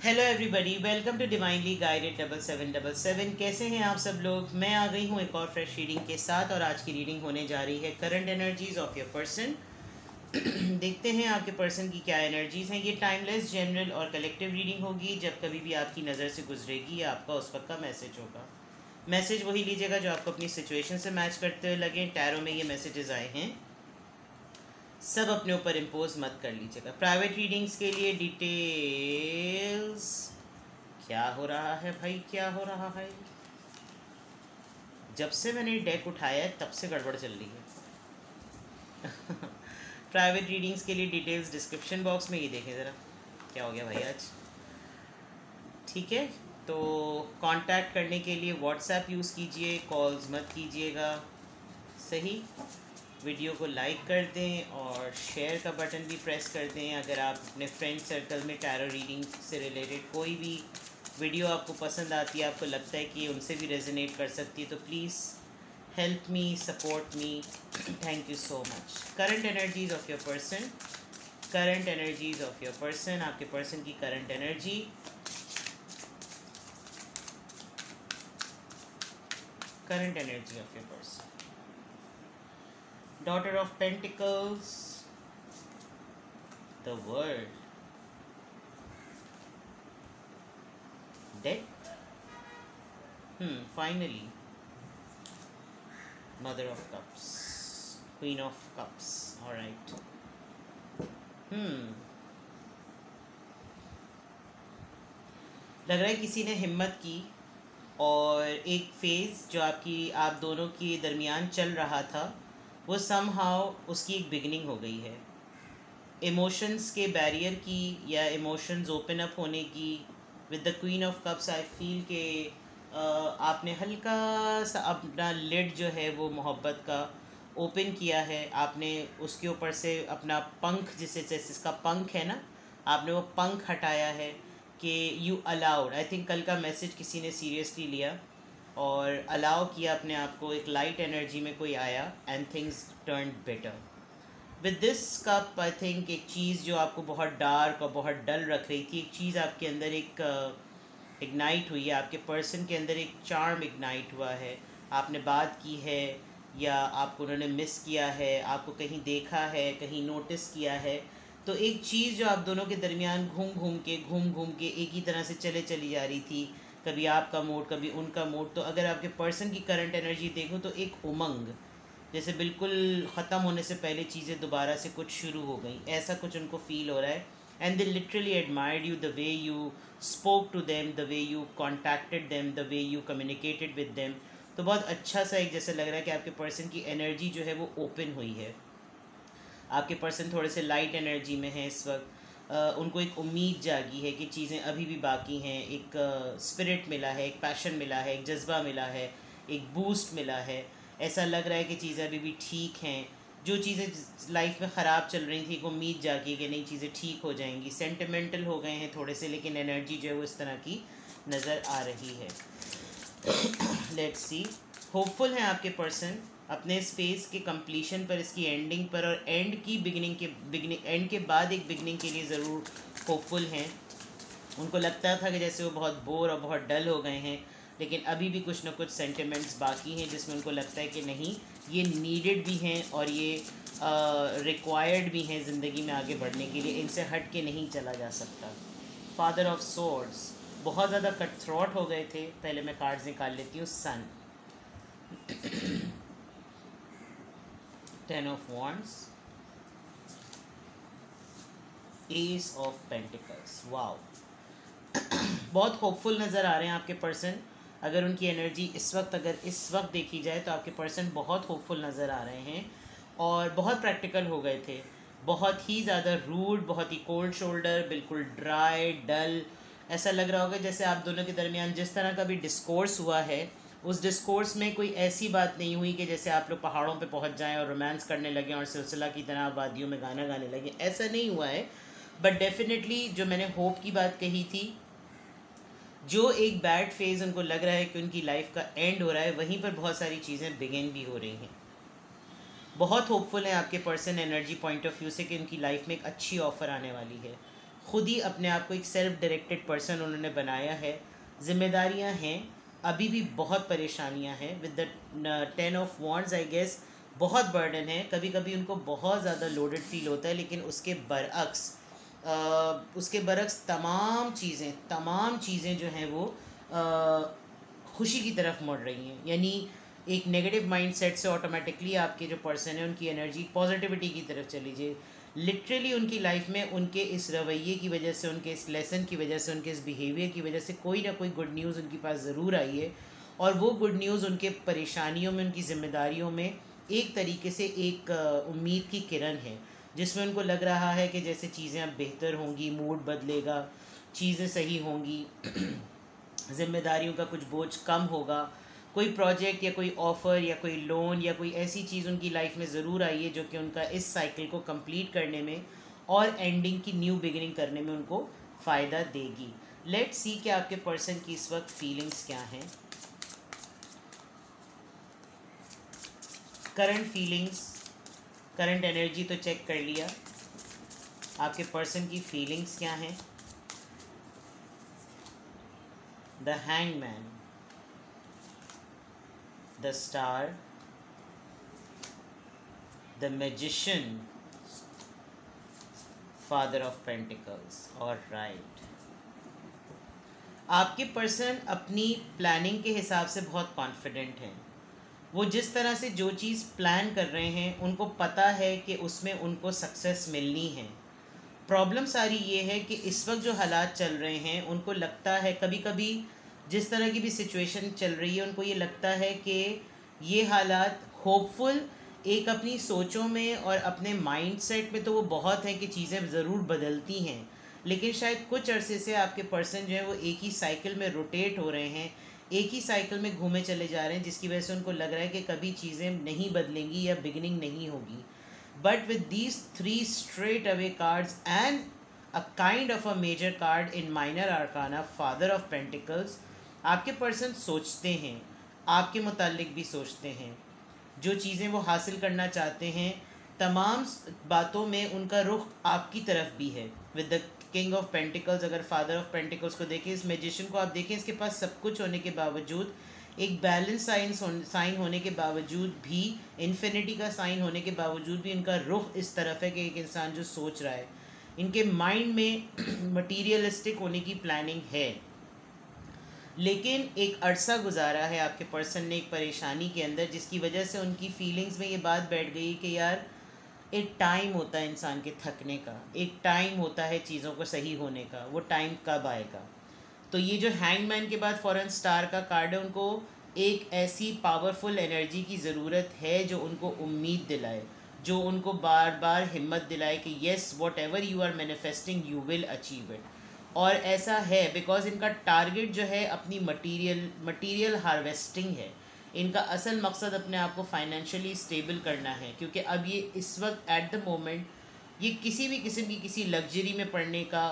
Hello everybody, welcome to divinely guided 7777। कैसे हैं आप सब लोग। मैं आ गई हूँ एक और फ्रेश रीडिंग के साथ और आज की रीडिंग होने जा रही है current energies of your person. देखते हैं आपके पर्सन की क्या एनर्जीज हैं। ये टाइमलेस, जनरल और कलेक्टिव रीडिंग होगी। जब कभी भी आपकी नज़र से गुजरेगी आपका उस वक्त का मैसेज होगा। मैसेज वही लीजिएगा जो आपको अपनी सिचुएशन से मैच करते हुए लगे। टैरो में ये मैसेजेस आए हैं, सब अपने ऊपर इम्पोज मत कर लीजिएगा। प्राइवेट रीडिंग्स के लिए डिटेल्स। क्या हो रहा है भाई, क्या हो रहा है। जब से मैंने डेक उठाया है तब से गड़बड़ चल रही है। प्राइवेट रीडिंग्स के लिए डिटेल्स डिस्क्रिप्शन बॉक्स में। ये देखें ज़रा क्या हो गया भाई आज। ठीक है, तो कांटेक्ट करने के लिए व्हाट्सएप यूज़ कीजिए, कॉल्स मत कीजिएगा। सही। वीडियो को लाइक कर दें और शेयर का बटन भी प्रेस कर दें। अगर आप अपने फ्रेंड सर्कल में टैरो रीडिंग से रिलेटेड कोई भी वीडियो आपको पसंद आती है, आपको लगता है कि उनसे भी रेजोनेट कर सकती है, तो please help me, support me. Thank you so much. Current energies of your person, current energies of your person, आपके पर्सन की current energy. Current energy of your person. Daughter of Pentacles, the World, Death, finally, Mother of Cups, Queen of Cups, alright. लग रहा है किसी ने हिम्मत की और एक फेज़ जो आप दोनों के दरमियान चल रहा था वो समहाउ उसकी एक बिगनिंग हो गई है। इमोशंस के बैरियर की या इमोशंस ओपन अप होने की। With the queen of cups I feel के आपने हल्का सा अपना लिड जो है वो मोहब्बत का ओपन किया है। आपने उसके ऊपर से अपना पंख, जिसका पंख है ना, आपने वो पंख हटाया है कि यू अलाउड। आई थिंक कल का मैसेज किसी ने सीरियसली लिया और अलाउ किया अपने आप को। एक लाइट एनर्जी में कोई आया and things turn better. With this cup I think एक चीज़ जो आपको बहुत डार्क और बहुत डल रख रही थी, एक चीज़ आपके अंदर एक इग्नाइट हुई है। आपके पर्सन के अंदर एक चार्म इग्नाइट हुआ है। आपने बात की है या आपको उन्होंने मिस किया है, आपको कहीं देखा है, कहीं नोटिस किया है। तो एक चीज़ जो आप दोनों के दरमियान घूम घूम के एक ही तरह से चली जा रही थी, कभी आपका मूड कभी उनका मूड। तो अगर आपके पर्सन की करंट एनर्जी देखो तो एक उमंग, जैसे बिल्कुल ख़त्म होने से पहले चीज़ें दोबारा से कुछ शुरू हो गई, ऐसा कुछ उनको फील हो रहा है। And they literally admired you, the way you spoke to them, the way you contacted them, the way you communicated with them. तो बहुत अच्छा सा एक जैसे लग रहा है कि आपके पर्सन की एनर्जी जो है वो ओपन हुई है। आपके पर्सन थोड़े से लाइट एनर्जी में है इस वक्त। उनको एक उम्मीद जागी है कि चीज़ें अभी भी बाकी हैं। एक स्पिरिट मिला है, एक पैशन मिला है, एक जज्बा मिला है, एक बूस्ट मिला है। ऐसा लग रहा है कि चीज़ें अभी भी ठीक हैं। जो चीज़ें लाइफ में ख़राब चल रही थी, एक उम्मीद जागी कि नहीं चीज़ें ठीक हो जाएंगी। सेंटिमेंटल हो गए हैं थोड़े से, लेकिन एनर्जी जो है वो इस तरह की नज़र आ रही है। लेट्स सी, होपफुल हैं आपके पर्सन अपने इस फेज़ के कंप्लीशन पर, इसकी एंडिंग पर, और एंड के बाद एक बिगनिंग के लिए ज़रूर होपफुल हैं। उनको लगता था कि जैसे वो बहुत बोर और बहुत डल हो गए हैं, लेकिन अभी भी कुछ ना कुछ सेंटिमेंट्स बाकी हैं जिसमें उनको लगता है कि नहीं, ये नीडेड भी हैं और ये रिक्वायर्ड भी हैं ज़िंदगी में आगे बढ़ने के लिए। इनसे हट के नहीं चला जा सकता। फादर ऑफ सोर्ड्स बहुत ज़्यादा कट थ्रॉट हो गए थे। पहले मैं कार्ड्स निकाल लेती हूँ। सन, 10 of Wands, Ace of Pentacles। Wow, बहुत होपफुल नज़र आ रहे हैं आपके पर्सन। अगर उनकी एनर्जी इस वक्त देखी जाए तो आपके पर्सन बहुत होपफुल नज़र आ रहे हैं और बहुत प्रैक्टिकल हो गए थे। बहुत ही ज़्यादा रूड, बहुत ही कोल्ड शोल्डर, बिल्कुल ड्राई डल। ऐसा लग रहा होगा जैसे आप दोनों के दरमियान जिस तरह का भी डिस्कोर्स हुआ है, उस डिस्कोर्स में कोई ऐसी बात नहीं हुई कि जैसे आप लोग पहाड़ों पे पहुंच जाएं और रोमांस करने लगें और सिलसिला की तरह वादियों में गाना गाने लगें। ऐसा नहीं हुआ है। बट डेफिनेटली जो मैंने होप की बात कही थी, जो एक बैड फेज़ उनको लग रहा है कि उनकी लाइफ का एंड हो रहा है, वहीं पर बहुत सारी चीज़ें बिगिन भी हो रही हैं। बहुत होपफुल है आपके person energy point of view से कि उनकी लाइफ में एक अच्छी ऑफ़र आने वाली है। खुद ही अपने आप को एक सेल्फ डायरेक्टेड पर्सन उन्होंने बनाया है। जिम्मेदारियां हैं, अभी भी बहुत परेशानियां हैं with the 10 of wands I guess. बहुत बर्डन है, कभी कभी उनको बहुत ज़्यादा लोडेड फील होता है, लेकिन उसके बरक्स तमाम चीज़ें जो हैं वो खुशी की तरफ मुड़ रही हैं। यानी एक नेगेटिव माइंडसेट से ऑटोमेटिकली आपके जो पर्सन है उनकी एनर्जी पॉजिटिविटी की तरफ चली जाए। लिटरली उनकी लाइफ में उनके इस रवैये की वजह से, उनके इस लेसन की वजह से, उनके इस बिहेवियर की वजह से कोई ना कोई गुड न्यूज़ उनके पास ज़रूर आई है। और वो गुड न्यूज़ उनके परेशानियों में, उनकी ज़िम्मेदारियों में एक तरीके से एक उम्मीद की किरण है, जिसमें उनको लग रहा है कि जैसे चीज़ें अब बेहतर होंगी, मूड बदलेगा, चीज़ें सही होंगी, ज़िम्मेदारियों का कुछ बोझ कम होगा। कोई प्रोजेक्ट या कोई ऑफ़र या कोई लोन या कोई ऐसी चीज़ उनकी लाइफ में ज़रूर आई है जो कि उनका इस साइकिल को कंप्लीट करने में और एंडिंग की न्यू बिगिनिंग करने में उनको फ़ायदा देगी। लेट्स सी कि आपके पर्सन की इस वक्त फीलिंग्स क्या हैं। करंट फीलिंग्स, करंट एनर्जी तो चेक कर लिया, आपके पर्सन की फीलिंग्स क्या हैं। The hangman, the star, the magician, father of pentacles. Alright, आपके पर्सन अपनी प्लानिंग के हिसाब से बहुत कॉन्फिडेंट हैं। वो जिस तरह से जो चीज़ प्लान कर रहे हैं उनको पता है कि उसमें उनको सक्सेस मिलनी है। प्रॉब्लम सारी ये है कि इस वक्त जो हालात चल रहे हैं उनको लगता है, कभी कभी जिस तरह की भी सिचुएशन चल रही है उनको ये लगता है कि ये हालात होपफुल, एक अपनी सोचों में और अपने माइंडसेट में तो वो बहुत है कि चीज़ें ज़रूर बदलती हैं, लेकिन शायद कुछ अरसे से आपके पर्सन जो है वो एक ही साइकिल में रोटेट हो रहे हैं, एक ही साइकिल में घूमे चले जा रहे हैं, जिसकी वजह से उनको लग रहा है कि कभी चीज़ें नहीं बदलेंगी या बिगिनिंग नहीं होगी। But with these 3 straight away cards and a kind of a major card in minor arcana, father of pentacles, आपके पर्सन सोचते हैं, आपके मुतालिक भी सोचते हैं। जो चीज़ें वो हासिल करना चाहते हैं तमाम बातों में उनका रुख आपकी तरफ भी है। With the king of pentacles, अगर फादर ऑफ पेंटिकल्स को देखें, इस मैजिशियन को आप देखें, इसके पास सब कुछ होने के बावजूद, एक बैलेंस साइन होने के बावजूद भी, इन्फिनिटी का साइन होने के बावजूद भी इनका रुख इस तरफ है कि एक इंसान जो सोच रहा है, इनके माइंड में मटीरियलिस्टिक होने की प्लानिंग है। लेकिन एक अरसा गुजारा है आपके पर्सन ने एक परेशानी के अंदर, जिसकी वजह से उनकी फीलिंग्स में ये बात बैठ गई कि यार एक टाइम होता है इंसान के थकने का, एक टाइम होता है चीज़ों को सही होने का, वो टाइम कब आएगा। तो ये जो हैंगमैन के बाद फॉरेन स्टार का कार्ड है, उनको एक ऐसी पावरफुल एनर्जी की ज़रूरत है जो उनको उम्मीद दिलाए, जो उनको बार बार हिम्मत दिलाए कि yes, whatever you are manifesting you will achieve it. और ऐसा है बिकॉज इनका टारगेट जो है अपनी मटीरियल हार्वेस्टिंग है। इनका असल मकसद अपने आप को फाइनेंशियली स्टेबल करना है, क्योंकि अब ये इस वक्त एट द मोमेंट ये किसी भी किस्म की किसी लग्जरी में पड़ने का,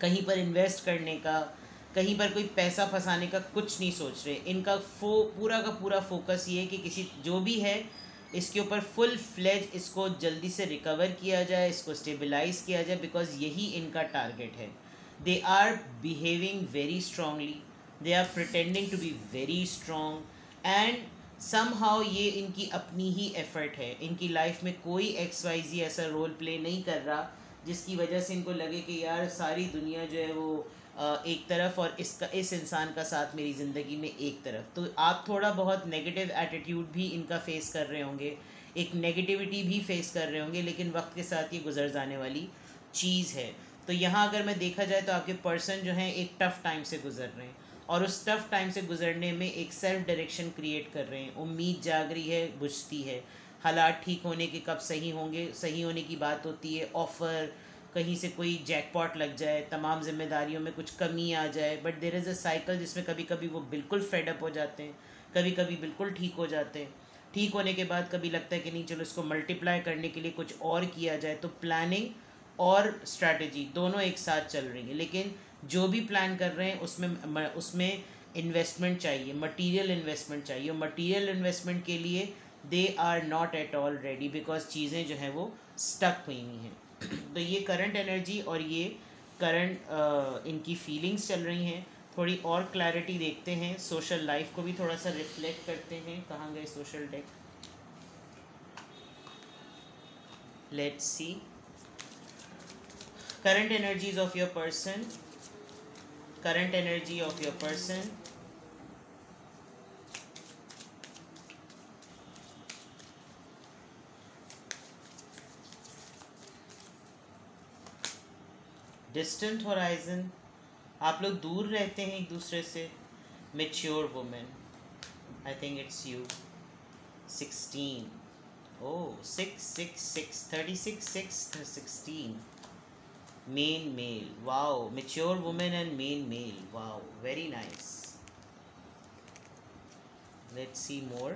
कहीं पर इन्वेस्ट करने का, कहीं पर कोई पैसा फंसाने का कुछ नहीं सोच रहे। इनका पूरा का पूरा फोकस ये है कि किसी जो भी है इसके ऊपर फुल फ्लेज इसको जल्दी से रिकवर किया जाए, इसको स्टेबलाइज किया जाए, बिकॉज यही इनका टारगेट है। They are behaving very strongly, they are pretending to be very strong and somehow ये इनकी अपनी ही एफर्ट है। इनकी लाइफ में कोई XYZ ऐसा रोल प्ले नहीं कर रहा जिसकी वजह से इनको लगे कि यार सारी दुनिया जो है वो एक तरफ और इस इंसान का साथ मेरी ज़िंदगी में एक तरफ। तो आप थोड़ा बहुत नेगेटिव एटीट्यूड भी इनका फेस कर रहे होंगे, एक नेगेटिविटी भी फेस कर रहे होंगे, लेकिन वक्त के साथ ये गुजर जाने वाली चीज़ है। तो यहाँ अगर मैं देखा जाए तो आपके पर्सन जो हैं एक टफ़ टाइम से गुजर रहे हैं, और उस टफ़ टाइम से गुजरने में एक सेल्फ डायरेक्शन क्रिएट कर रहे हैं। उम्मीद जाग रही है, बुझती है। हालात ठीक होने के कब सही होंगे, सही होने की बात होती है, ऑफ़र कहीं से कोई जैकपॉट लग जाए, तमाम जिम्मेदारियों में कुछ कमी आ जाए, but there is a cycle जिसमें कभी कभी वो बिल्कुल फेडअप हो जाते हैं, कभी कभी बिल्कुल ठीक हो जाते हैं। ठीक होने के बाद कभी लगता है कि नहीं चलो इसको मल्टीप्लाई करने के लिए कुछ और किया जाए। तो प्लानिंग और स्ट्रैटेजी दोनों एक साथ चल रही है, लेकिन जो भी प्लान कर रहे हैं उसमें इन्वेस्टमेंट चाहिए, मटीरियल इन्वेस्टमेंट चाहिए। और मटीरियल इन्वेस्टमेंट के लिए they are not at all ready, because चीज़ें जो हैं वो स्टक हुई हुई हैं। तो ये करंट एनर्जी और ये करंट इनकी फीलिंग्स चल रही हैं। थोड़ी और क्लैरिटी देखते हैं, सोशल लाइफ को भी थोड़ा सा रिफ्लेक्ट करते हैं। कहाँ गए social deck? Let's see current energies of your person, current energy of your person, distant horizon, आप लोग दूर रहते हैं एक दूसरे से। mature woman, I think it's you, 16, oh 6 6 6 36 6 16, main male, wow, mature woman and main male, wow, very nice. Let's see more.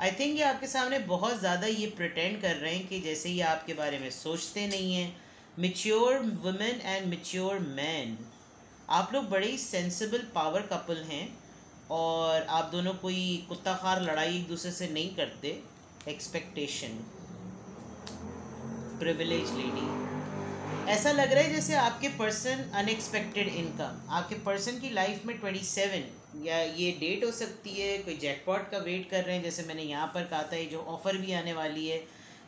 I think ये आपके सामने बहुत ज़्यादा ये प्रिटेंड कर रहे हैं कि जैसे ये आपके बारे में सोचते नहीं हैं। Mature women and mature man, आप लोग बड़े ही सेंसिबल पावर कपल हैं और आप दोनों कोई कुत्ता खार लड़ाई एक दूसरे से नहीं करते। एक्सपेक्टेशन, प्रिविलेज लेडी, ऐसा लग रहा है जैसे आपके पर्सन अनएक्सपेक्टेड इनकम, आपके पर्सन की लाइफ में 27 या ये डेट हो सकती है, कोई जैकपॉट का वेट कर रहे हैं जैसे मैंने यहाँ पर कहा था। ये जो ऑफ़र भी आने वाली है,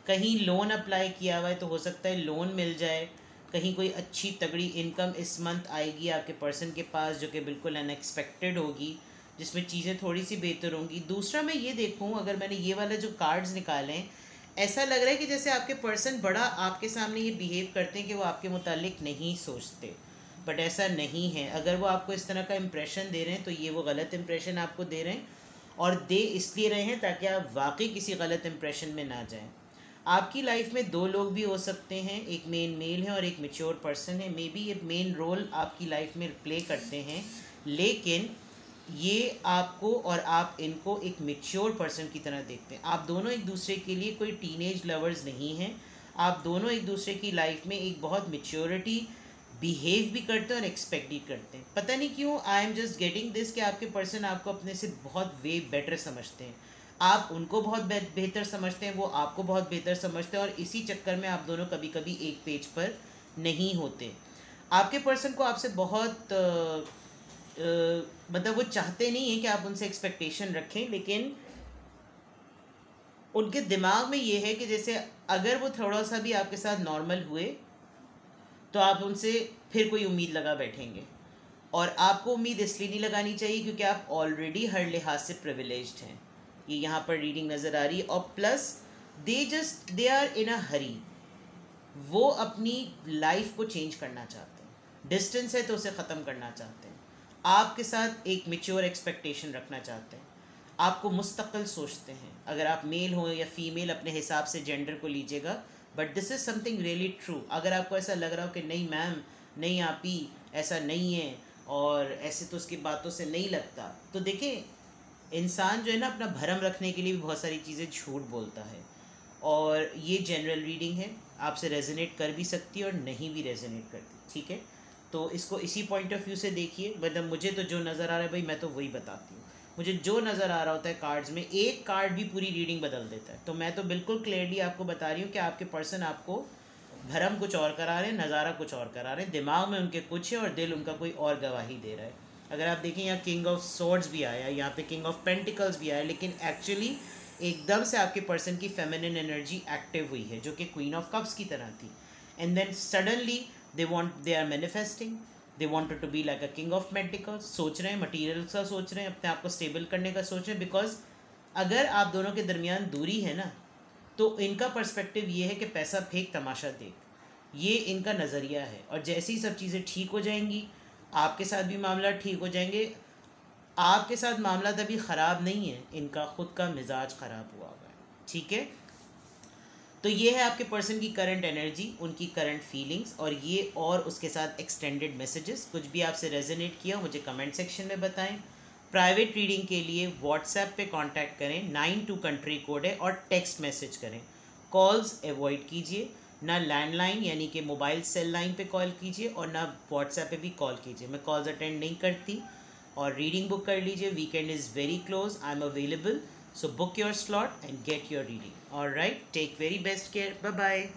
कहीं लोन अप्लाई किया हुआ है तो हो सकता है लोन मिल जाए, कहीं कोई अच्छी तगड़ी इनकम इस मंथ आएगी आपके पर्सन के पास जो कि बिल्कुल अनएक्सपेक्टेड होगी, जिसमें चीज़ें थोड़ी सी बेहतर होंगी। दूसरा मैं ये देखूँ, अगर मैंने ये वाला जो कार्ड्स निकाले हैं, ऐसा लग रहा है कि जैसे आपके पर्सन बड़ा आपके सामने ये बिहेव करते हैं कि वो आपके मुतालिक नहीं सोचते, बट ऐसा नहीं है। अगर वो आपको इस तरह का इम्प्रेशन दे रहे हैं तो ये वो गलत इम्प्रेशन आपको दे रहे हैं, और दे इसलिए रहे हैं ताकि आप वाकई किसी गलत इम्प्रेशन में ना जाएं। आपकी लाइफ में दो लोग भी हो सकते हैं, एक मेन मेल है और एक मेच्योर पर्सन है। मे बी ये मेन रोल आपकी लाइफ में प्ले करते हैं, लेकिन ये आपको और आप इनको एक मेच्योर पर्सन की तरह देखते हैं। आप दोनों एक दूसरे के लिए कोई टीनेज लवर्स नहीं हैं, आप दोनों एक दूसरे की लाइफ में एक बहुत मेच्योरिटी बिहेव भी करते हैं और एक्सपेक्ट भी करते हैं। पता नहीं क्यों I am just getting this कि आपके पर्सन आपको अपने से बहुत वे बेटर समझते हैं, आप उनको बहुत बेहतर समझते हैं, वो आपको बहुत बेहतर समझते हैं, और इसी चक्कर में आप दोनों कभी कभी एक पेज पर नहीं होते। आपके पर्सन को आपसे बहुत मतलब वो चाहते नहीं हैं कि आप उनसे एक्सपेक्टेशन रखें, लेकिन उनके दिमाग में ये है कि जैसे अगर वो थोड़ा सा भी आपके साथ नॉर्मल हुए तो आप उनसे फिर कोई उम्मीद लगा बैठेंगे, और आपको उम्मीद इसलिए नहीं लगानी चाहिए क्योंकि आप ऑलरेडी हर लिहाज से प्रिविलेज्ड हैं। ये यहाँ पर रीडिंग नज़र आ रही है। और प्लस दे आर इन अ हरी, वो अपनी लाइफ को चेंज करना चाहते हैं। डिस्टेंस है तो उसे ख़त्म करना चाहते हैं, आपके साथ एक मेच्योर एक्सपेक्टेशन रखना चाहते हैं, आपको मुस्तकिल सोचते हैं। अगर आप मेल हो या फीमेल अपने हिसाब से जेंडर को लीजिएगा, but this is something really true. अगर आपको ऐसा लग रहा हो कि नहीं मैम, नहीं आप ही, ऐसा नहीं है और ऐसे तो उसकी बातों से नहीं लगता, तो देखिए इंसान जो है ना अपना भरम रखने के लिए भी बहुत सारी चीज़ें झूठ बोलता है। और ये जनरल रीडिंग है, आपसे रेजोनेट कर भी सकती है और नहीं भी रेजोनेट करती, ठीक है। तो इसको इसी पॉइंट ऑफ व्यू से देखिए। मतलब मुझे तो जो नज़र आ रहा है भाई मैं तो वही बताती हूँ, मुझे जो नज़र आ रहा होता है कार्ड्स में, एक कार्ड भी पूरी रीडिंग बदल देता है। तो मैं तो बिल्कुल क्लियरली आपको बता रही हूँ कि आपके पर्सन आपको भरम कुछ और करा रहे हैं, नज़ारा कुछ और करा रहे हैं, दिमाग में उनके कुछ है और दिल उनका कोई और गवाही दे रहा है। अगर आप देखें यहाँ किंग ऑफ स्वॉर्ड्स भी आया, यहाँ पे किंग ऑफ पेंटिकल्स भी आया, लेकिन एक्चुअली एकदम से आपके पर्सन की फेमिनिन एनर्जी एक्टिव हुई है जो कि क्वीन ऑफ कप्स की तरह थी। And then suddenly they are manifesting, they wanted to be like a king of pentacles. सोच रहे हैं मटीरियल का, सोच रहे हैं अपने आप को स्टेबल करने का, सोच रहे हैं। बिकॉज अगर आप दोनों के दरमियान दूरी है ना, तो इनका पर्सपेक्टिव ये है कि पैसा फेंक तमाशा देख, ये इनका नज़रिया है। और जैसे ही सब चीज़ें ठीक हो जाएंगी, आपके साथ भी मामला ठीक हो जाएंगे। आपके साथ मामला तभी ख़राब नहीं है, इनका ख़ुद का मिजाज ख़राब हुआ हुआ है, ठीक है। तो ये है आपके पर्सन की करंट एनर्जी, उनकी करंट फीलिंग्स, और ये और उसके साथ एक्सटेंडेड मैसेजेस। कुछ भी आपसे रेजोनेट किया मुझे कमेंट सेक्शन में बताएं। प्राइवेट रीडिंग के लिए व्हाट्सएप पे कांटेक्ट करें, 92 कंट्री कोड है, और टेक्स्ट मैसेज करें। कॉल्स अवॉइड कीजिए, ना लैंडलाइन यानी कि मोबाइल सेल लाइन पे कॉल कीजिए और ना व्हाट्सएप पे भी कॉल कीजिए, मैं कॉल्स अटेंड नहीं करती। और रीडिंग बुक कर लीजिए, weekend is very close, I am available So book your slot and get your reading. All right. Take very best care. Bye bye.